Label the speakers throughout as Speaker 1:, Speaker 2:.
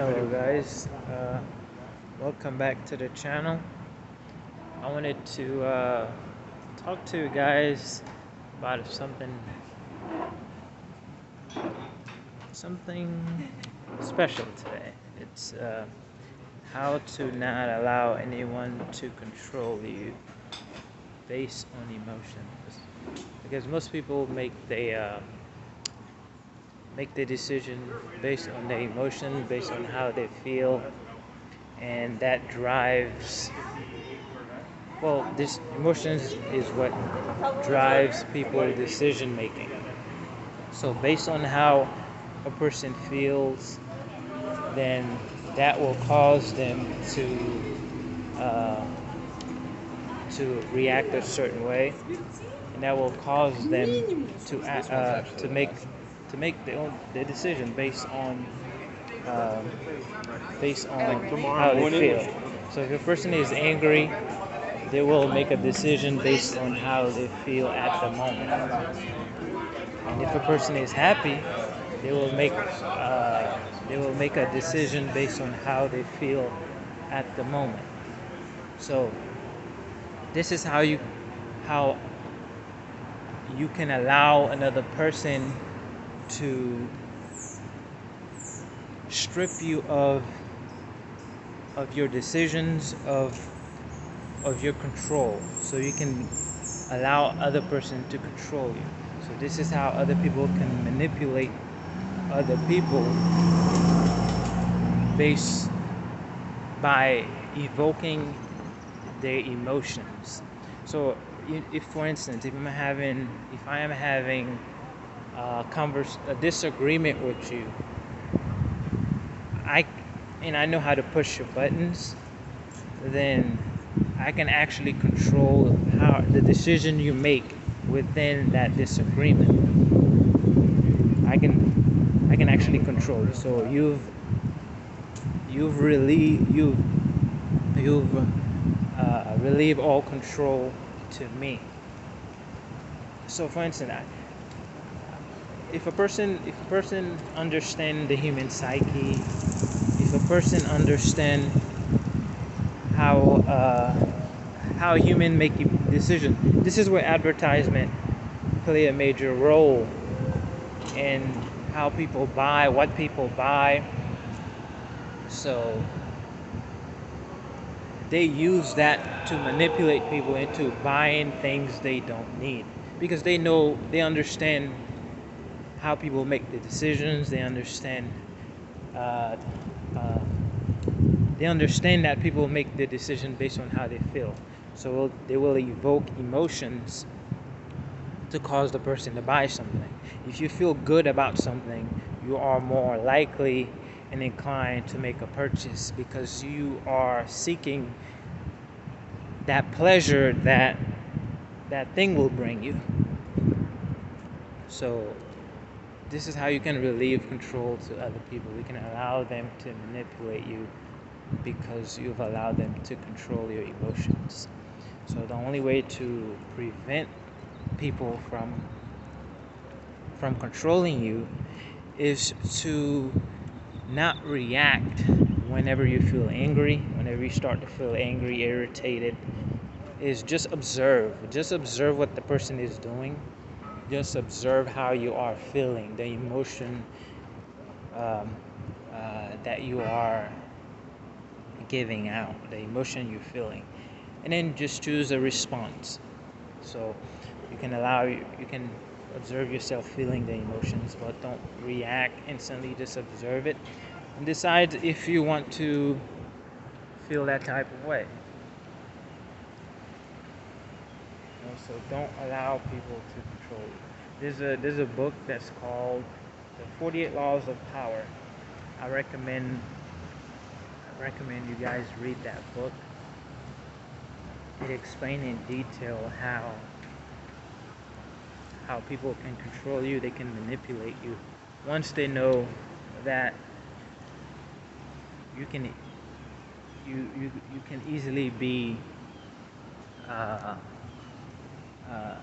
Speaker 1: Hello guys, welcome back to the channel. I wanted to talk to you guys about something special today. It's how to not allow anyone to control you based on emotions. Because most people make the decision based on their emotion, based on how they feel, and that drives. Well, this emotions is what drives people decision making. So based on how a person feels, then that will cause them uh, to react a certain way, and that will cause them to make their decision um, based on how they feel. So if a person is angry, they will make a decision based on how they feel at the moment. And if a person is happy, they will make a decision based on how they feel at the moment. So this is how you can allow another person to strip you of your decisions, of your control, so you can allow other person to control you. So this is how other people can manipulate other people based by evoking their emotions. So if for instance, if I am having a disagreement with you, I and I know how to push your buttons, then I can actually control how the decision you make within that disagreement. I can actually control it. So you've really you've relieved all control to me. So for instance, if a person understand the human psyche, if a person understand how human make decisions, this is where advertisement play a major role in how people buy, what people buy. So they use that to manipulate people into buying things they don't need, because they understand how people make the decisions. Uh, uh, they understand that people make the decision based on how they feel. So they will evoke emotions to cause the person to buy something. If you feel good about something, you are more likely and inclined to make a purchase, because you are seeking that pleasure that that thing will bring you. So this is how you can relieve control to other people. You can allow them to manipulate you because you've allowed them to control your emotions. So the only way to prevent people from controlling you is to not react whenever you feel angry. Whenever you start to feel angry, irritated, is just observe. Just observe what the person is doing. Just observe how you are feeling, the emotion um, that you are giving out, the emotion you're feeling, and then just choose a response. So you can observe yourself feeling the emotions, but don't react instantly. Just observe it and decide if you want to feel that type of way. So don't allow people to control you. There's a book that's called The 48 Laws of Power. I recommend you guys read that book. It explains in detail how people can control you, they can manipulate you. Once they know that you can you can easily be uh, uh,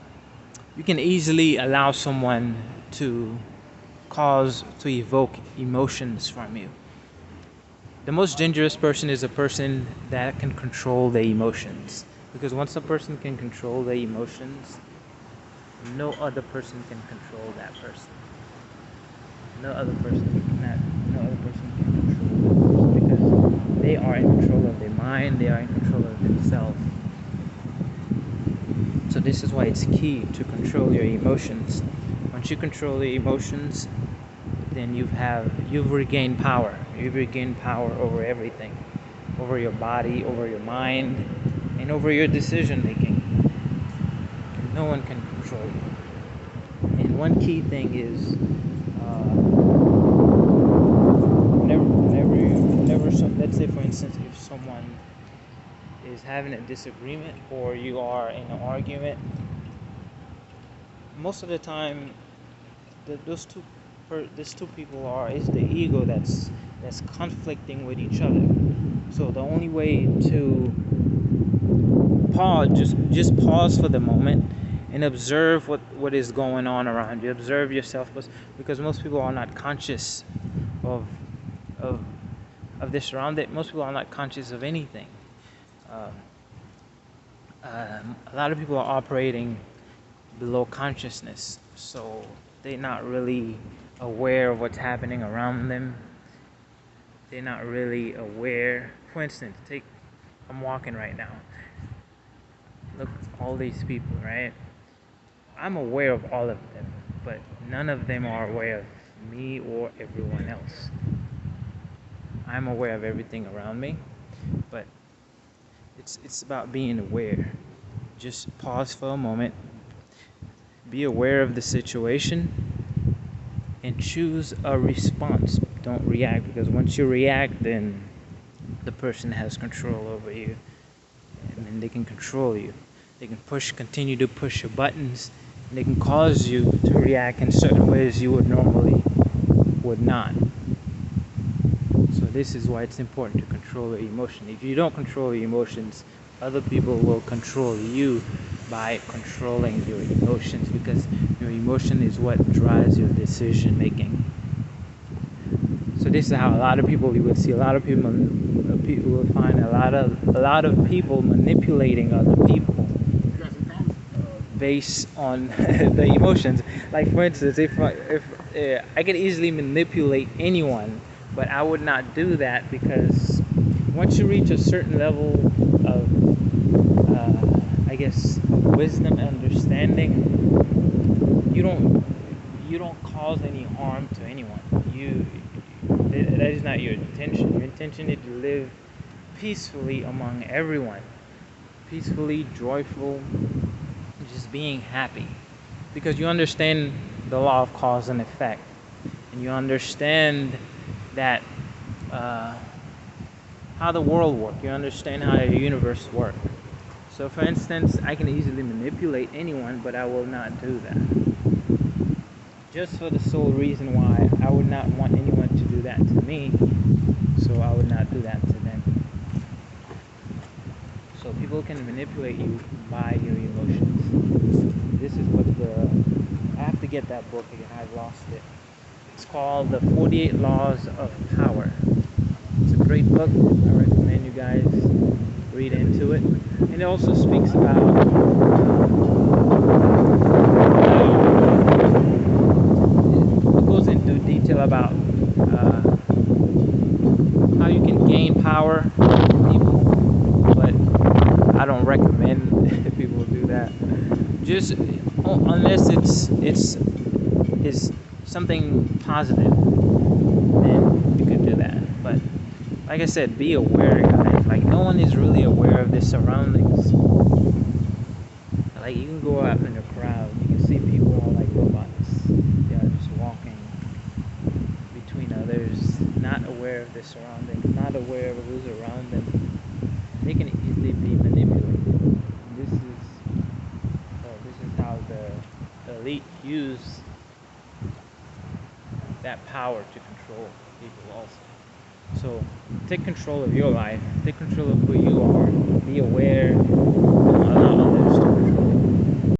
Speaker 1: you can easily allow someone to evoke emotions from you. The most dangerous person is a person that can control their emotions. Because once a person can control their emotions, no other person can control that person. No other person can control that person because they are in control of their mind, they are in control of themselves. So this is why it's key to control your emotions. Once you control your emotions, then you've regained power. You've regained power over everything, over your body, over your mind, and over your decision making. No one can control you. And one key thing is, let's say for instance, if someone is having a disagreement or you are in an argument, most of the time, these two people is the ego that's conflicting with each other. So the only way to pause, just pause for the moment and observe what is going on around you. Observe yourself, because most people are not conscious of their surroundings. Most people are not conscious of anything. A lot of people are operating below consciousness, so they're not really aware of what's happening around them. They're not really aware. For instance, I'm walking right now. Look at all these people, right? I'm aware of all of them, but none of them are aware of me or everyone else. I'm aware of everything around me, but it's about being aware. Just pause for a moment, be aware of the situation, and choose a response. Don't react, because once you react, then the person has control over you, and then they can control you. They can continue to push your buttons, and they can cause you to react in certain ways you would normally would not. So this is why it's important to control your emotion. If you don't control your emotions, other people will control you by controlling your emotions, because your emotion is what drives your decision making. So this is how a lot of people, you would see a lot of people will find a lot of people manipulating other people based on the emotions. Like for instance, if I could easily manipulate anyone, but I would not do that, because once you reach a certain level of wisdom and understanding, you don't cause any harm to anyone. That is not your intention. Your intention is to live peacefully among everyone, peacefully, joyful, just being happy, because you understand the law of cause and effect, and you understand that how the world works. You understand how the universe works. So for instance, I can easily manipulate anyone, but I will not do that, just for the sole reason why I would not want anyone to do that to me, so I would not do that to them. So people can manipulate you by your emotions. This is what I have to get that book again, I've lost it. It's called The 48 Laws of Power. It's a great book. I recommend you guys read into it. And it also speaks about it goes into detail about how you can gain power over people, but I don't recommend people do that. Just unless it's something positive, then you could do that. But like I said, be aware, guys. Like, no one is really aware of their surroundings. Like, you can go out in a crowd, you can see people are like robots. They are just walking between others, not aware of their surroundings, not aware of who's around them. They can easily be manipulated. This is how the elite use that power to control people also. So take control of your life, take control of who you are, be aware, and allow others to control you.